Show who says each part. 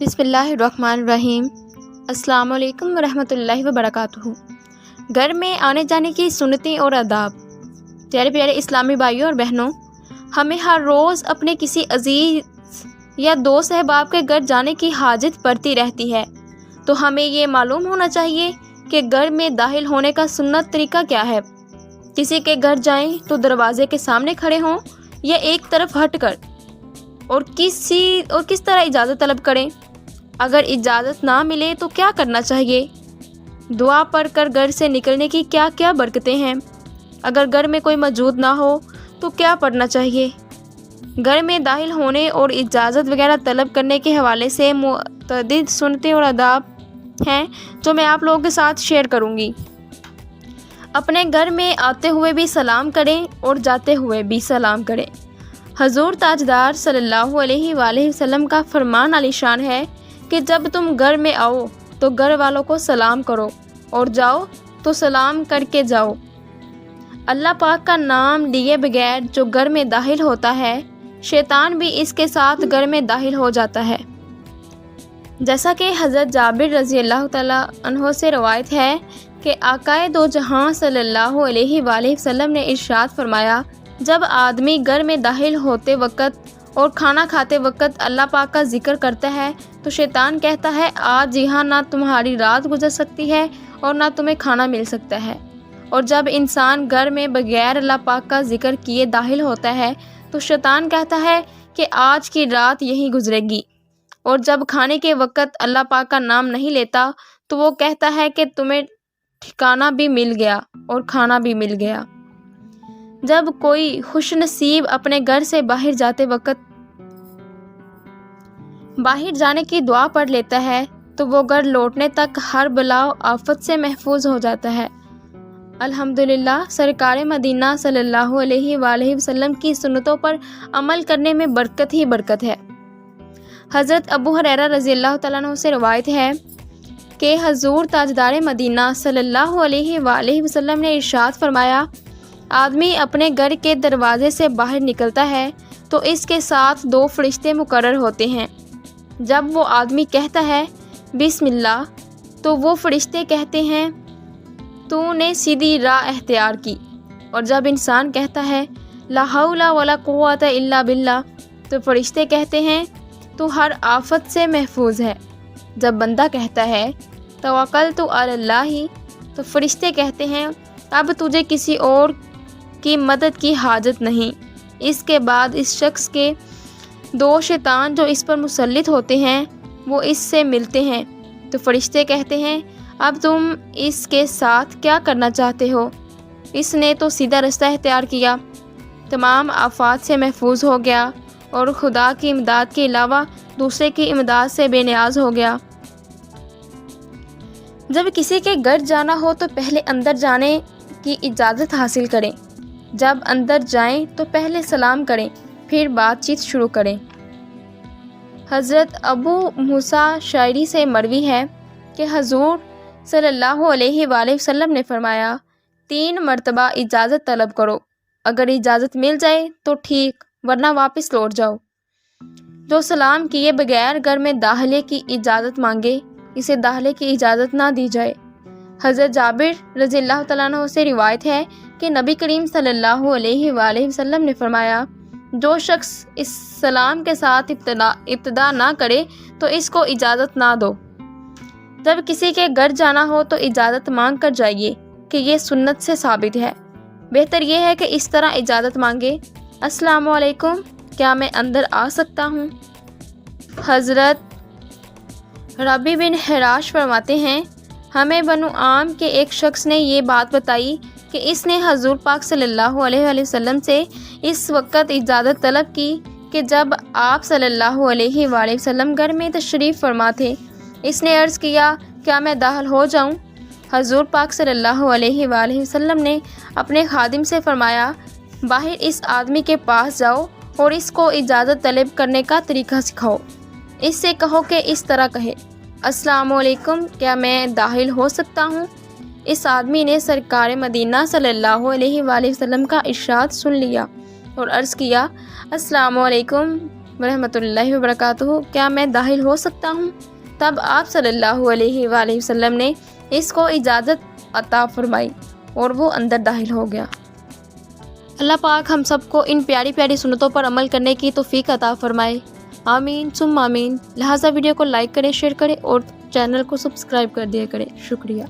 Speaker 1: بسم اللہ الرحمن الرحیم۔ السلام علیکم ورحمۃ اللہ وبرکاتہ۔ گھر میں آنے جانے کی سنتیں اور آداب۔ پیارے پیارے اسلامی بھائیوں اور بہنوں، ہمیں ہر روز اپنے کسی عزیز یا دوست احباب کے گھر جانے کی حاجت پڑتی رہتی ہے، تو ہمیں یہ معلوم ہونا چاہیے کہ گھر میں داخل ہونے کا سنت طریقہ کیا ہے۔ کسی کے گھر جائیں تو دروازے کے سامنے کھڑے ہوں یا ایک طرف ہٹ کر، اور کس طرح اجازت طلب کریں۔ اگر اجازت نہ ملے تو کیا کرنا چاہیے؟ دعا پڑھ کر گھر سے نکلنے کی کیا کیا برکتیں ہیں؟ اگر گھر میں کوئی موجود نہ ہو تو کیا پڑھنا چاہیے؟ گھر میں داخل ہونے اور اجازت وغیرہ طلب کرنے کے حوالے سے متعدد سنتیں اور آداب ہیں جو میں آپ لوگوں کے ساتھ شیئر کروں گی۔ اپنے گھر میں آتے ہوئے بھی سلام کریں اور جاتے ہوئے بھی سلام کریں۔ حضور تاجدار صلی اللہ علیہ وآلہ وسلم کا فرمان عالی شان ہے کہ جب تم گھر میں آؤ تو گھر والوں کو سلام کرو اور جاؤ تو سلام کر کے جاؤ۔ اللہ پاک کا نام لیے بغیر جو گھر میں داخل ہوتا ہے، شیطان بھی اس کے ساتھ گھر میں داخل ہو جاتا ہے۔ جیسا کہ حضرت جابر رضی اللہ تعالیٰ عنہ سے روایت ہے کہ آقائے دو جہاں صلی اللہ علیہ وآلہ وسلم نے ارشاد فرمایا، جب آدمی گھر میں داخل ہوتے وقت اور کھانا کھاتے وقت اللہ پاک کا ذکر کرتا ہے تو شیطان کہتا ہے آج یہاں نہ تمہاری رات گزر سکتی ہے اور نہ تمہیں کھانا مل سکتا ہے۔ اور جب انسان گھر میں بغیر اللہ پاک کا ذکر کیے داخل ہوتا ہے تو شیطان کہتا ہے کہ آج کی رات یہیں گزرے گی۔ اور جب کھانے کے وقت اللہ پاک کا نام نہیں لیتا تو وہ کہتا ہے کہ تمہیں ٹھکانہ بھی مل گیا اور کھانا بھی مل گیا۔ جب کوئی خوش نصیب اپنے گھر سے باہر جاتے وقت باہر جانے کی دعا پڑھ لیتا ہے تو وہ گھر لوٹنے تک ہر بلا و آفت سے محفوظ ہو جاتا ہے۔ الحمدللہ، سرکار مدینہ صلی اللہ علیہ وآلہ وسلم کی سنتوں پر عمل کرنے میں برکت ہی برکت ہے۔ حضرت ابو ہریرہ رضی اللہ تعالیٰ عنہ سے روایت ہے کہ حضور تاجدار مدینہ صلی اللہ علیہ وآلہ وسلم نے ارشاد فرمایا، آدمی اپنے گھر کے دروازے سے باہر نکلتا ہے تو اس کے ساتھ دو فرشتے مقرر ہوتے ہیں۔ جب وہ آدمی کہتا ہے بسم اللہ تو وہ فرشتے کہتے ہیں تو نے سیدھی راہ اختیار کی، اور جب انسان کہتا ہے لا حول ولا قوت الا باللہ تو فرشتے کہتے ہیں تو ہر آفت سے محفوظ ہے۔ جب بندہ کہتا ہے توکلت علی اللہ تو فرشتے کہتے ہیں اب تجھے کسی اور کی مدد کی حاجت نہیں۔ اس کے بعد اس شخص کے دو شیطان جو اس پر مسلط ہوتے ہیں وہ اس سے ملتے ہیں تو فرشتے کہتے ہیں اب تم اس کے ساتھ کیا کرنا چاہتے ہو؟ اس نے تو سیدھا رستہ اختیار کیا، تمام آفات سے محفوظ ہو گیا اور خدا کی امداد کے علاوہ دوسرے کی امداد سے بے نیاز ہو گیا۔ جب کسی کے گھر جانا ہو تو پہلے اندر جانے کی اجازت حاصل کریں۔ جب اندر جائیں تو پہلے سلام کریں، پھر بات چیت شروع کریں۔ حضرت ابو موسیٰ شاعری سے مروی ہے کہ حضور صلی اللہ علیہ وآلہ وسلم نے فرمایا 3 مرتبہ اجازت طلب کرو، اگر اجازت مل جائے تو ٹھیک ورنہ واپس لوٹ جاؤ۔ جو سلام کیے بغیر گھر میں داخلے کی اجازت مانگے اسے داخلے کی اجازت نہ دی جائے۔ حضرت جابر رضی اللہ تعالیٰ عنہ سے روایت ہے کہ نبی کریم صلی اللہ علیہ وآلہ وسلم نے فرمایا جو شخص اس سلام کے ساتھ ابتدا نہ کرے تو اس کو اجازت نہ دو۔ جب کسی کے گھر جانا ہو تو اجازت مانگ کر جائیے کہ یہ سنت سے ثابت ہے۔ بہتر یہ ہے کہ اس طرح اجازت مانگے السلام علیکم، کیا میں اندر آ سکتا ہوں؟ حضرت ربی بن حراش فرماتے ہیں ہمیں بنو عام کے ایک شخص نے یہ بات بتائی کہ اس نے حضور پاک صلی اللہ علیہ وآلہ وسلم سے اس وقت اجازت طلب کی کہ جب آپ صلی اللہ علیہ وآلہ وسلم گھر میں تشریف فرما تھے۔ اس نے عرض کیا کیا میں داخل ہو جاؤں؟ حضور پاک صلی اللہ علیہ وآلہ وسلم نے اپنے خادم سے فرمایا باہر اس آدمی کے پاس جاؤ اور اس کو اجازت طلب کرنے کا طریقہ سکھاؤ۔ اس سے کہو کہ اس طرح کہے السلام علیکم، کیا میں داخل ہو سکتا ہوں؟ اس آدمی نے سرکار مدینہ صلی اللہ علیہ وآلہ وسلم کا ارشاد سن لیا اور عرض کیا السلام علیکم، ورحمۃ اللہ وبرکاتہ، کیا میں داخل ہو سکتا ہوں؟ تب آپ صلی اللہ علیہ وآلہ وسلم نے اس کو اجازت عطا فرمائی اور وہ اندر داخل ہو گیا۔ اللہ پاک ہم سب کو ان پیاری پیاری سنتوں پر عمل کرنے کی توفیق عطا فرمائے، آمین ثم آمین۔ لہٰذا ویڈیو کو لائک کریں، شیئر کریں اور چینل کو سبسکرائب کر دیا کریں۔ شکریہ۔